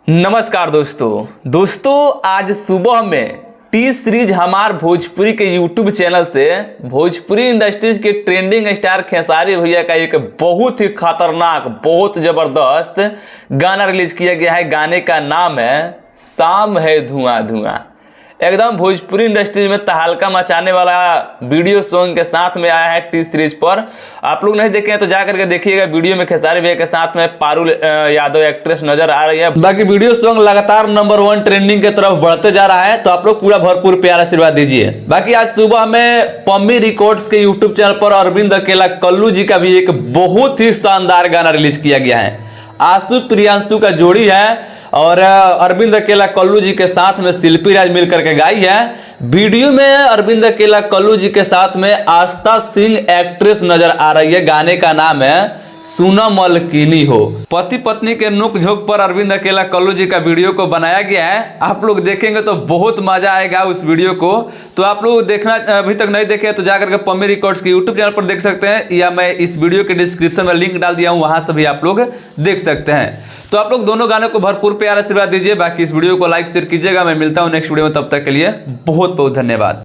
नमस्कार दोस्तों आज सुबह में टी सीरीज हमार भोजपुरी के यूट्यूब चैनल से भोजपुरी इंडस्ट्रीज के ट्रेंडिंग स्टार खेसारी भैया का एक बहुत ही खतरनाक बहुत जबरदस्त गाना रिलीज किया गया है। गाने का नाम है शाम है धुआं धुआं। एकदम भोजपुरी इंडस्ट्री में तहलका मचाने वाला वीडियो सॉन्ग के साथ में आया है टी सीरीज पर। आप लोग नहीं देखे हैं तो जा करके देखिएगा। वीडियो में खेसारी भैया के साथ में पारुल यादव एक्ट्रेस नजर आ रही है। बाकी वीडियो सॉन्ग लगातार नंबर 1 ट्रेंडिंग की तरफ बढ़ते जा रहा है, तो आप लोग पूरा भरपूर प्यार आशीर्वाद दीजिए। बाकी आज सुबह में पम्मी रिकॉर्ड्स के यूट्यूब चैनल पर अरविंद अकेला कल्लू जी का भी एक बहुत ही शानदार गाना रिलीज किया गया है। आशु प्रियांशु का जोड़ी है और अरविंद अकेला कल्लू जी के साथ में शिल्पी राज मिलकर के गाई है। वीडियो में अरविंद अकेला कल्लू जी के साथ में आस्था सिंह एक्ट्रेस नजर आ रही है। गाने का नाम है सुना मलकिनी हो। पति पत्नी के नुक झोंक पर अरविंद अकेला कल्लू जी का वीडियो को बनाया गया है। आप लोग देखेंगे तो बहुत मजा आएगा उस वीडियो को। तो आप लोग देखना अभी तक नहीं देखे तो जाकर के पम्मी रिकॉर्ड्स के यूट्यूब चैनल पर देख सकते हैं, या मैं इस वीडियो के डिस्क्रिप्शन में लिंक डाल दिया हूं, वहां से भी आप लोग देख सकते हैं। तो आप लोग दोनों गानों को भरपूर प्यार आशीर्वाद दीजिए। बाकी इस वीडियो को लाइक शेयर कीजिएगा। मैं मिलता हूं नेक्स्ट वीडियो में, तब तक के लिए बहुत बहुत धन्यवाद।